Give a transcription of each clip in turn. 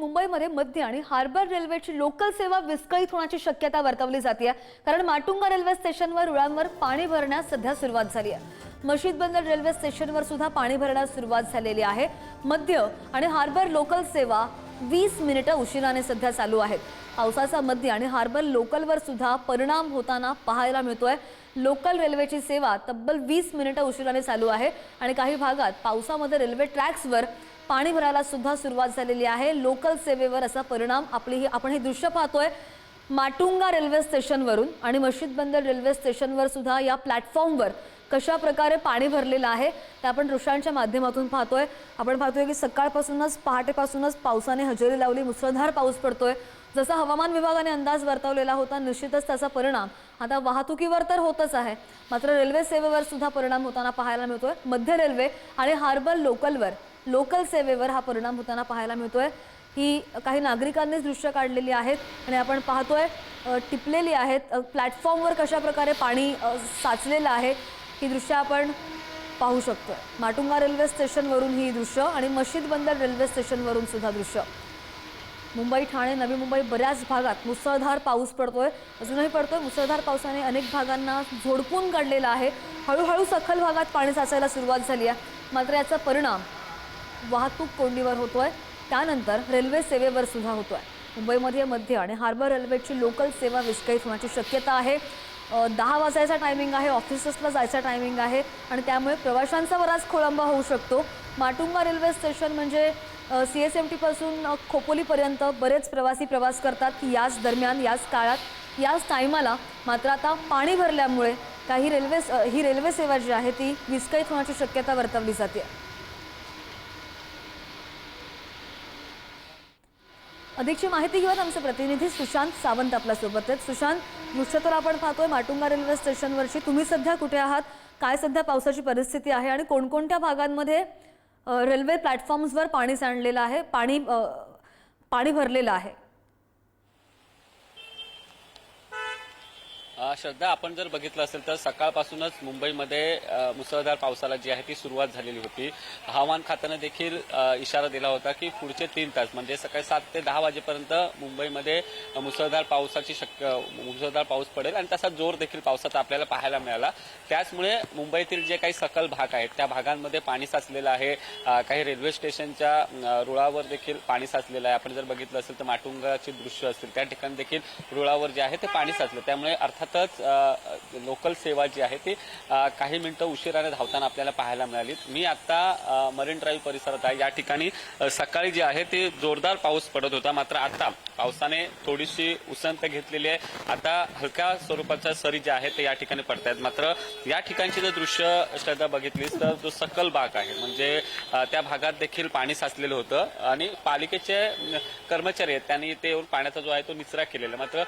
मुंबईमध्ये मध्य आणि हार्बर रेल्वेची लोकल सेवा विस्कळीत होण्याची शक्यता वर्तवली जाते कारण माटुंगा रेल्वे स्टेशनवर रुळांवर पाणी भरण्यास सध्या सुरुवात झाली आहे। मशीद बंदर रेल्वे स्टेशनवर सुद्धा पाणी भरण्यास सुरुवात झालेली आहे। मध्य आणि हार्बर लोकल सेवा 20 मिनिटे उशिराने सध्या चालू आहेत। पावसाचा मध्य आणि हार्बर लोकलवर सुद्धा परिणाम होताना पाहायला मिळतोय। लोकल रेल्वेची सेवा तब्बल 20 मिनिटे उशिराने चालू आहे आणि काही भागात पावसामध्ये रेल्वे ट्रॅक्सवर पाणी भरायला सुद्धा सुरुवात झालेली आहे। लोकल सेवेवर असा परिणाम आपण हे दृश्य पाहतोय माटुंगा रेल्वे स्टेशनवरून आणि मशीद बंदर रेल्वे स्टेशनवर सुद्धा या प्लॅटफॉर्मवर कशा प्रकारे पाणी भरलेलं आहे ते आपण दृश्यांच्या माध्यमातून पाहतोय। आपण पाहतोय की सकाळपासूनच पहाटेपासूनच पावसाने हजेरी लावली, मुसळधार पाऊस पडतोय। जसा हवामान विभागाने अंदाज वर्तवलेला होता निश्चितच त्याचा परिणाम आता वाहतुकीवर तर होतच आहे, मात्र रेल्वे सेवेवर सुद्धा परिणाम होताना पाहायला मिळतोय। मध्य रेल्वे आणि हार्बर लोकलवर लोकल सेवेवर हा परिणाम होताना पाहायला मिळतोय। ही काही नागरिकांनी दृश्य काढलेली आहेत आणि आपण पाहतोय टिपलेली आहेत प्लॅटफॉर्मवर कशा प्रकारे पाणी साचलेलं आहे ही दृश्य आपण पाहू शकतोय। माटुंगा रेल्वे स्टेशनवरून ही दृश्य आणि मशीद बंदर रेल्वे स्टेशनवरून सुद्धा दृश्य। मुंबई, ठाणे, नवी मुंबई बऱ्याच भागात मुसळधार पाऊस पडतोय, अजूनही पडतोय। मुसळधार पावसाने अनेक भागांना झोडपून काढलेला आहे। हळूहळू सखल भागात पाणी साचायला सुरुवात झाली आहे, मात्र याचा परिणाम वाहतूक कोंडीवर होतोय, त्यानंतर रेल्वे सेवेवर सुद्धा होतोय। मुंबईमध्ये मध्य आणि हार्बर रेल्वेची लोकल सेवा विस्कळीत होण्याची शक्यता आहे। 10 वाजायचा टायमिंग आहे, ऑफिसेसला जायचा टायमिंग आहे आणि त्यामुळे प्रवाशांचा बराच खोळंबा होऊ शकतो। माटुंगा रेल्वे स्टेशन म्हणजे CSMT पासून खोपोलीपर्यंत बरेच प्रवासी प्रवास करतात याच दरम्यान, याच काळात, याच टायमाला। मात्र आता पाणी भरल्यामुळे ही रेल्वे सेवा जी आहे ती विस्कळीत होण्याची शक्यता वर्तवली जाते। अधिकची माहिती घेऊन आमचे प्रतिनिधी सुशांत सावंत आपल्या सोबत आहेत। सुशांत, दृश्य तर आपण पाहतोय माटुंगा रेल्वे स्टेशनवरची, तुम्ही सध्या कुठे आहात, काय सध्या पावसाची परिस्थिती आहे आणि कोणकोणत्या भागांमध्ये रेल्वे प्लॅटफॉर्म्सवर पाणी सांडलेलं आहे, पाणी भरलेलं आहे? श्रद्धा, आपण जर बघितलं असेल तर सकाळपासूनच मुंबईमध्ये मुसळधार पावसाला जी आहे ती सुरुवात झालेली होती। हवामान खात्याने देखील इशारा दिला होता की पुढचे 3 तास म्हणजे सकाळी 7 ते 10 वाजेपर्यंत मुंबईमध्ये मुसळधार पाऊस पडेल आणि तसा जोर देखील पावसाचा आपल्याला पाहायला मिळाला। त्याचमुळे मुंबईतील जे काही सखल भाग आहेत त्या भागांमध्ये पाणी साचलेलं आहे। काही रेल्वे स्टेशनच्या रुळावर देखील पाणी साचलेलं आहे। आपण जर बघितलं असेल तर माटुंगाचे दृश्य असतील त्या ठिकाणी देखील रुळावर जे आहे ते पाणी साचलं, त्यामुळे अर्थातच लोकल सेवा जी आहे ती काही मिनिटं उशिराने धावताना आपल्याला पाहायला मिळाली। मी आता मरीन ड्राईव्ह परिसरात आहे। या ठिकाणी सकाळी जे आहे ते जोरदार पाऊस पडत होता, मात्र आता पावसाने थोडीशी उसंत घेतलेली आहे। आता हलक्या स्वरूपाच्या सरी जे आहे ते या ठिकाणी पडतायत। मात्र या ठिकाणची जर दृश्य श्रद्धा बघितलीस तर जो सकल भाग आहे म्हणजे त्या भागात देखील पाणी साचलेलं होतं आणि पालिकेचे कर्मचारी आहेत त्यांनी ते येऊन पाण्याचा जो आहे तो निचरा केलेला। मात्र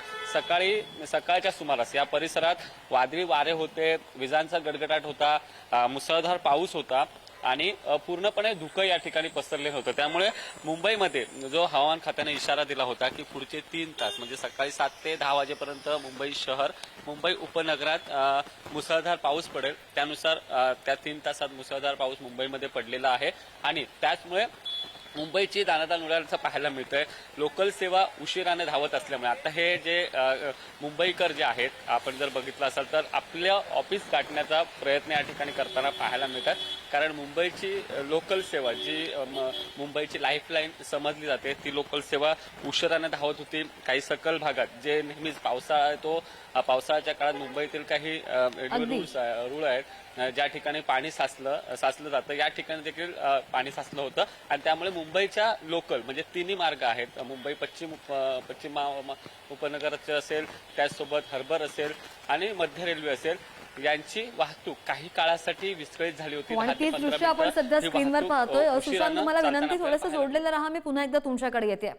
सकाळच्या सुमारास या परिसरात वादळी वारे होते, विजांचा गडगडाट होता, मुसळधार पाऊस होता आणि पूर्णपणे धुकं या ठिकाणी पसरले होतं। त्यामुळे मुंबईमध्ये जो हवामान खात्याने इशारा दिला होता की पुढचे 3 तास म्हणजे सकाळी 7 ते 10 वाजेपर्यंत मुंबई शहर, मुंबई उपनगरात मुसळधार पाऊस पडेल, त्यानुसार त्या 3 तासात मुसळधार पाऊस मुंबईमध्ये पडलेला आहे आणि त्याचमुळे मुंबईची दाणादाण उडाल्याचं पाहायला मिळतंय। लोकल सेवा उशिराने धावत असल्यामुळे आता हे जे मुंबईकर जे आहेत, आपण जर बघितलं असाल तर आपल्या ऑफिस गाठण्याचा प्रयत्न या ठिकाणी करताना पाहायला मिळतात, कारण मुंबईची लोकल सेवा जी मुंबईची लाईफलाईन समजली जाते ती लोकल सेवा उशिराने धावत होती। काही सकल भागात जे नेहमीच पावसाळ्याच्या काळात मुंबईतील काही रुळ आहेत ज्या ठिकाणी पाणी साचलं जातं, या ठिकाणी देखील पाणी साचलं होतं आणि त्यामुळे मुंबईच्या लोकल म्हणजे तिन्ही मार्ग आहेत, मुंबई पश्चिम उपनगराचे असेल, त्याचसोबत हार्बर असेल आणि मध्य रेल्वे असेल, यांची वाहतूक काही काळासाठी विस्कळीत झाली होती। दृश्य आपण सध्या स्क्रीनवर पाहतोय। सुशांत, तुम्हाला विनंती, थोडंसं जोडलेलं राहा, मी पुन्हा एकदा तुमच्याकडे येते।